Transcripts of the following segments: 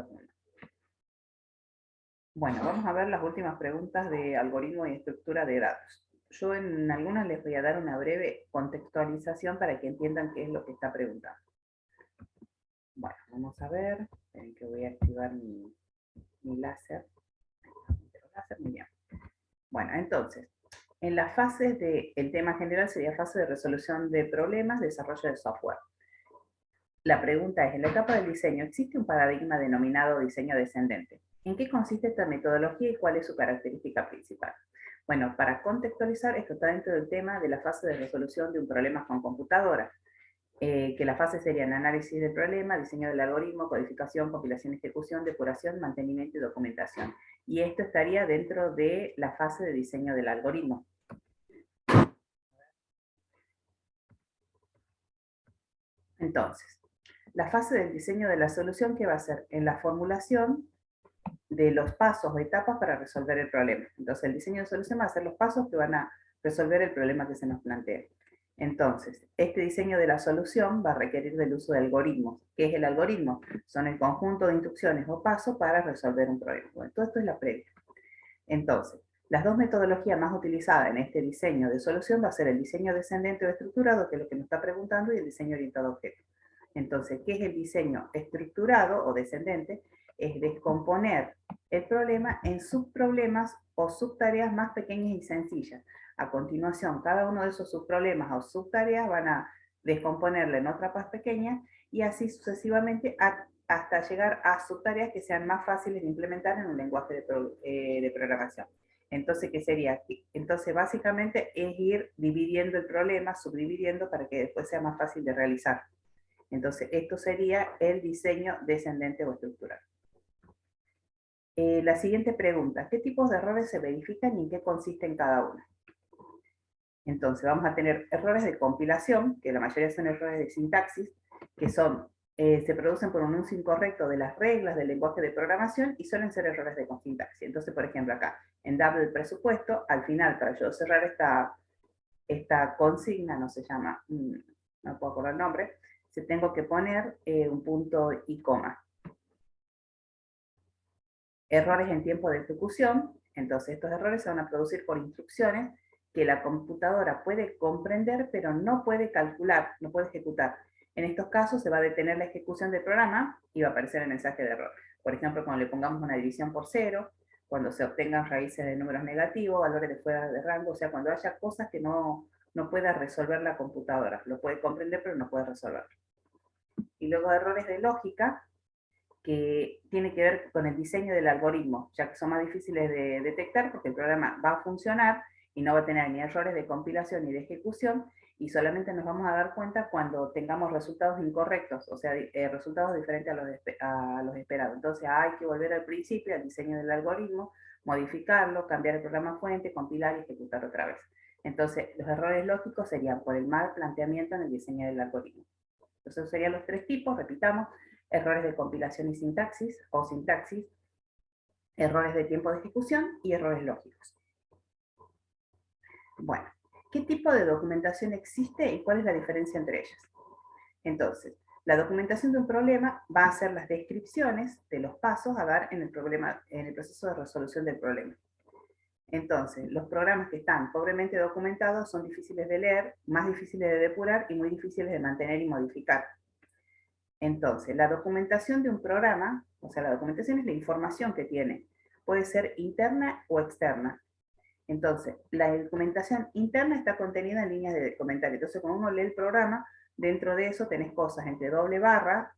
Factor 1. Bueno, vamos a ver las últimas preguntas de algoritmo y estructura de datos. Yo en algunas les voy a dar una breve contextualización para que entiendan qué es lo que está preguntando. Bueno, vamos a ver. Esperen que voy a activar mi láser. Muy bien. Bueno, entonces, en las fases el tema general sería fase de resolución de problemas, desarrollo de software. La pregunta es, en la etapa del diseño, ¿existe un paradigma denominado diseño descendente? ¿En qué consiste esta metodología y cuál es su característica principal? Bueno, para contextualizar, esto está dentro del tema de la fase de resolución de un problema con computadora, que la fase sería el análisis del problema, diseño del algoritmo, codificación, compilación, ejecución, depuración, mantenimiento y documentación. Y esto estaría dentro de la fase de diseño del algoritmo. Entonces, la fase del diseño de la solución, ¿qué va a ser? En la formulación de los pasos o etapas para resolver el problema. Entonces, el diseño de solución va a ser los pasos que van a resolver el problema que se nos plantea. Entonces, este diseño de la solución va a requerir del uso de algoritmos. ¿Qué es el algoritmo? Son el conjunto de instrucciones o pasos para resolver un problema. Bueno, todo esto es la previa. Entonces, las dos metodologías más utilizadas en este diseño de solución va a ser el diseño descendente o estructurado, que es lo que nos está preguntando, y el diseño orientado a objetos. Entonces, ¿qué es el diseño estructurado o descendente? Es descomponer el problema en subproblemas o subtareas más pequeñas y sencillas. A continuación, cada uno de esos subproblemas o subtareas van a descomponerla en otras más pequeñas y así sucesivamente hasta llegar a subtareas que sean más fáciles de implementar en un lenguaje de programación. Entonces, ¿qué sería? Entonces, básicamente es ir dividiendo el problema, subdividiendo para que después sea más fácil de realizar. Entonces, esto sería el diseño descendente o estructural. La siguiente pregunta, ¿qué tipos de errores se verifican y en qué consisten cada uno? Entonces, vamos a tener errores de compilación, que la mayoría son errores de sintaxis, que se producen por un uso incorrecto de las reglas del lenguaje de programación y suelen ser errores de sintaxis. Entonces, por ejemplo, acá, en dado el presupuesto, al final, para yo cerrar esta consigna, no se llama, no puedo acordar el nombre, se tengo que poner un punto y coma. Errores en tiempo de ejecución, entonces estos errores se van a producir por instrucciones que la computadora puede comprender, pero no puede calcular, no puede ejecutar. En estos casos se va a detener la ejecución del programa y va a aparecer el mensaje de error. Por ejemplo, cuando le pongamos una división por cero, cuando se obtengan raíces de números negativos, valores de fuera de rango, o sea, cuando haya cosas que no pueda resolver la computadora. Lo puede comprender, pero no puede resolver. Y luego errores de lógica, que tiene que ver con el diseño del algoritmo, ya que son más difíciles de detectar porque el programa va a funcionar y no va a tener ni errores de compilación ni de ejecución, y solamente nos vamos a dar cuenta cuando tengamos resultados incorrectos, o sea, resultados diferentes a los esperados. Entonces hay que volver al principio, al diseño del algoritmo, modificarlo, cambiar el programa fuente, compilar y ejecutar otra vez. Entonces, los errores lógicos serían por el mal planteamiento en el diseño del algoritmo. Entonces, serían los tres tipos, repitamos: errores de compilación y sintaxis, o sintaxis, errores de tiempo de ejecución y errores lógicos. Bueno, ¿qué tipo de documentación existe y cuál es la diferencia entre ellas? Entonces, la documentación de un problema va a ser las descripciones de los pasos a dar en el proceso de resolución del problema. Entonces, los programas que están pobremente documentados son difíciles de leer, más difíciles de depurar y muy difíciles de mantener y modificar. Entonces, la documentación de un programa, o sea, la documentación es la información que tiene, puede ser interna o externa. Entonces, la documentación interna está contenida en líneas de comentario. Entonces, cuando uno lee el programa, dentro de eso tenés cosas entre doble barra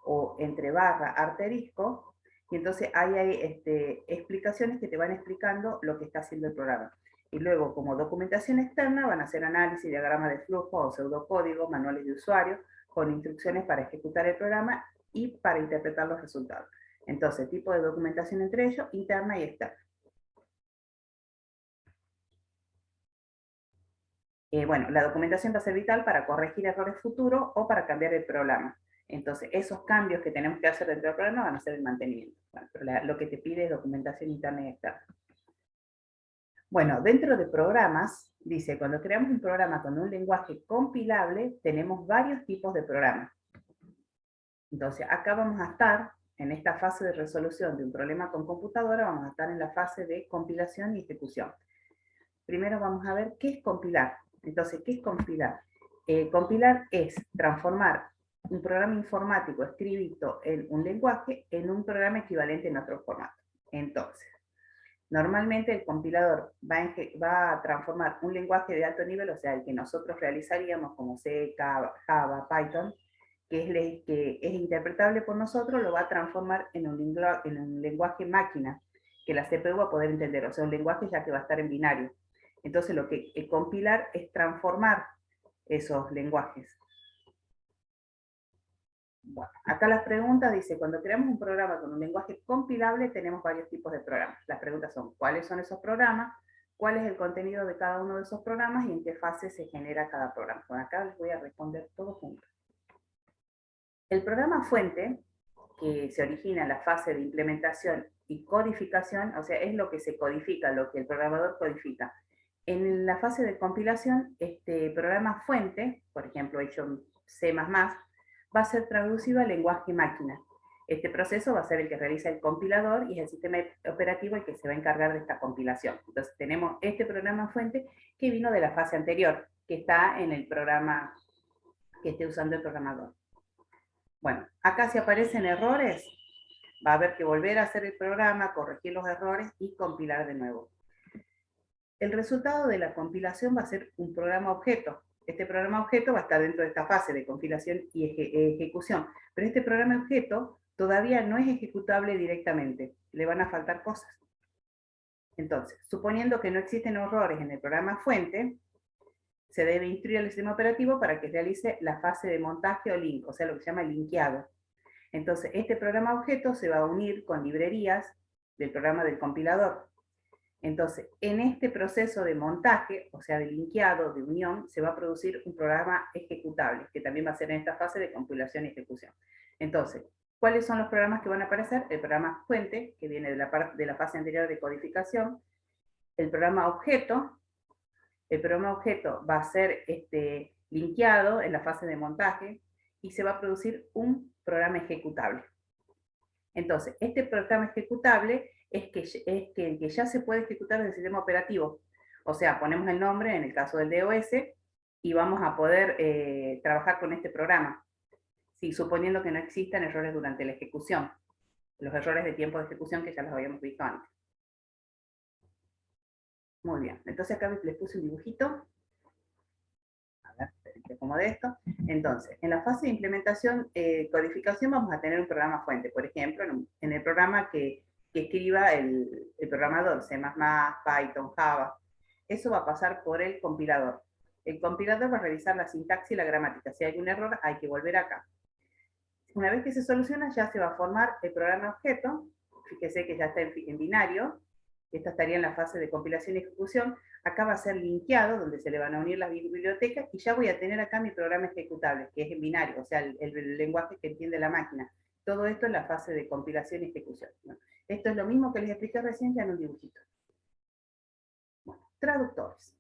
o entre barra asterisco, y entonces ahí hay explicaciones que te van explicando lo que está haciendo el programa. Y luego, como documentación externa, van a hacer análisis, diagramas de flujo o pseudocódigo, manuales de usuario, con instrucciones para ejecutar el programa y para interpretar los resultados. Entonces, tipo de documentación entre ellos, interna y externa. Bueno, la documentación va a ser vital para corregir errores futuros o para cambiar el programa. Entonces, esos cambios que tenemos que hacer dentro del programa van a ser el mantenimiento. Bueno, pero lo que te pide es documentación interna y externa. Bueno, dentro de programas, dice, cuando creamos un programa con un lenguaje compilable, tenemos varios tipos de programas. Entonces, acá vamos a estar en esta fase de resolución de un problema con computadora, vamos a estar en la fase de compilación y ejecución. Primero vamos a ver qué es compilar. Entonces, ¿qué es compilar? Compilar es transformar un programa informático escrito en un lenguaje en un programa equivalente en otro formato. Entonces, normalmente el compilador va a transformar un lenguaje de alto nivel, o sea, el que nosotros realizaríamos como C, Java, Python, que es interpretable por nosotros, lo va a transformar en un lenguaje máquina, que la CPU va a poder entender, o sea, un lenguaje ya que va a estar en binario. Entonces, lo que compilar es transformar esos lenguajes. Bueno, acá las preguntas dice, cuando creamos un programa con un lenguaje compilable, tenemos varios tipos de programas. Las preguntas son, ¿cuáles son esos programas? ¿Cuál es el contenido de cada uno de esos programas? Y en qué fase se genera cada programa. Bueno, acá les voy a responder todo junto. El programa fuente, que se origina en la fase de implementación y codificación, o sea, es lo que se codifica, lo que el programador codifica. En la fase de compilación, este programa fuente, por ejemplo, hecho en C++, va a ser traducido al lenguaje máquina. Este proceso va a ser el que realiza el compilador y es el sistema operativo el que se va a encargar de esta compilación. Entonces tenemos este programa fuente que vino de la fase anterior, que está en el programa que esté usando el programador. Bueno, acá si aparecen errores, va a haber que volver a hacer el programa, corregir los errores y compilar de nuevo. El resultado de la compilación va a ser un programa objeto. Este programa objeto va a estar dentro de esta fase de compilación y ejecución, pero este programa objeto todavía no es ejecutable directamente, le van a faltar cosas. Entonces, suponiendo que no existen errores en el programa fuente, se debe instruir al sistema operativo para que realice la fase de montaje o link, o sea, lo que se llama linkeado. Entonces, este programa objeto se va a unir con librerías del programa del compilador. Entonces, en este proceso de montaje, o sea, de linkeado, de unión, se va a producir un programa ejecutable, que también va a ser en esta fase de compilación y ejecución. Entonces, ¿cuáles son los programas que van a aparecer? El programa fuente, que viene de la fase anterior de codificación, el programa objeto. El programa objeto va a ser linkeado en la fase de montaje y se va a producir un programa ejecutable. Entonces, este programa ejecutable es el que ya se puede ejecutar desde el sistema operativo. O sea, ponemos el nombre, en el caso del DOS, y vamos a poder trabajar con este programa, sí, suponiendo que no existan errores durante la ejecución. Los errores de tiempo de ejecución que ya los habíamos visto antes. Muy bien, entonces acá les puse un dibujito. A ver, que acomode esto. Entonces, en la fase de implementación, codificación, vamos a tener un programa fuente. Por ejemplo, en el programa que escriba el programador, C++, Python, Java. Eso va a pasar por el compilador. El compilador va a revisar la sintaxis y la gramática. Si hay un error, hay que volver acá. Una vez que se soluciona, ya se va a formar el programa objeto. Fíjese que ya está en binario. Esta estaría en la fase de compilación y ejecución. Acá va a ser linkeado, donde se le van a unir las bibliotecas, y ya voy a tener acá mi programa ejecutable, que es en binario, o sea, el lenguaje que entiende la máquina. Todo esto en la fase de compilación y ejecución, ¿no? Esto es lo mismo que les expliqué recién, ya en un dibujito. Bueno, traductores.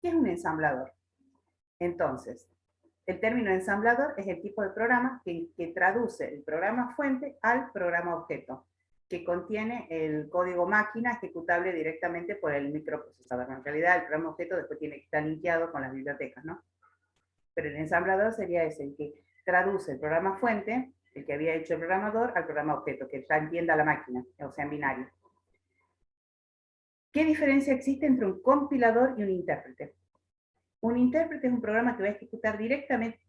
¿Qué es un ensamblador? Entonces, el término ensamblador es el tipo de programa que traduce el programa fuente al programa objeto, que contiene el código máquina ejecutable directamente por el microprocesador. En realidad, el programa objeto después tiene que estar linkeado con las bibliotecas, ¿no? Pero el ensamblador sería ese, el que traduce el programa fuente, el que había hecho el programador, al programa objeto, que ya entienda la máquina, o sea, en binario. ¿Qué diferencia existe entre un compilador y un intérprete? Un intérprete es un programa que va a ejecutar directamente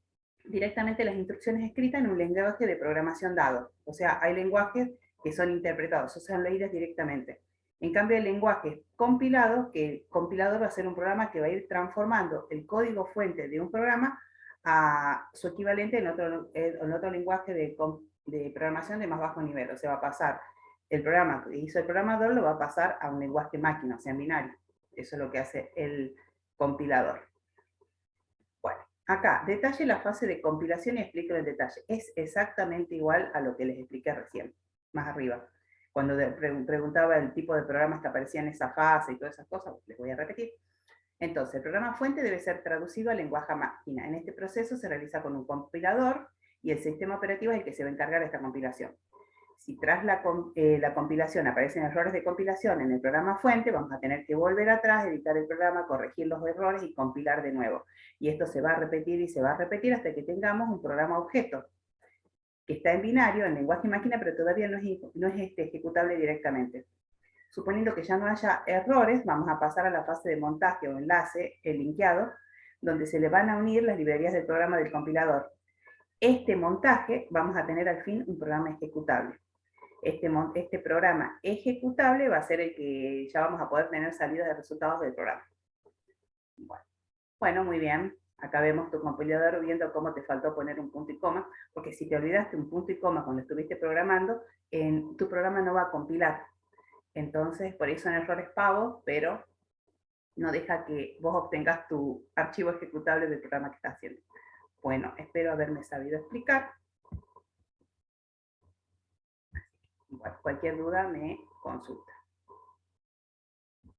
las instrucciones escritas en un lenguaje de programación dado. O sea, hay lenguajes que son interpretados, o sea, leídas directamente. En cambio, el lenguaje compilado, que el compilador va a ser un programa que va a ir transformando el código fuente de un programa a su equivalente en otro lenguaje de programación de más bajo nivel. O sea, va a pasar el programa que hizo el programador, lo va a pasar a un lenguaje máquina, o sea, en binario. Eso es lo que hace el compilador. Bueno, acá, detalle la fase de compilación y explico el detalle. Es exactamente igual a lo que les expliqué recién, más arriba. Cuando preguntaba el tipo de programas que aparecían en esa fase y todas esas cosas, les voy a repetir. Entonces, el programa fuente debe ser traducido al lenguaje máquina. En este proceso se realiza con un compilador y el sistema operativo es el que se va a encargar de esta compilación. Si tras la compilación aparecen errores de compilación en el programa fuente, vamos a tener que volver atrás, editar el programa, corregir los errores y compilar de nuevo. Y esto se va a repetir y se va a repetir hasta que tengamos un programa objeto, que está en binario, en lenguaje máquina, pero todavía no es ejecutable directamente. Suponiendo que ya no haya errores, vamos a pasar a la fase de montaje o enlace, el linkeado, donde se le van a unir las librerías del programa del compilador. Este montaje, vamos a tener al fin un programa ejecutable. Este programa ejecutable va a ser el que ya vamos a poder tener salidas de resultados del programa. Bueno, muy bien. Acá vemos tu compilador viendo cómo te faltó poner un punto y coma, porque si te olvidaste un punto y coma cuando estuviste programando, tu programa no va a compilar. Entonces, por eso son errores pavos, pero no deja que vos obtengas tu archivo ejecutable del programa que estás haciendo. Bueno, espero haberme sabido explicar. Bueno, cualquier duda me consulta.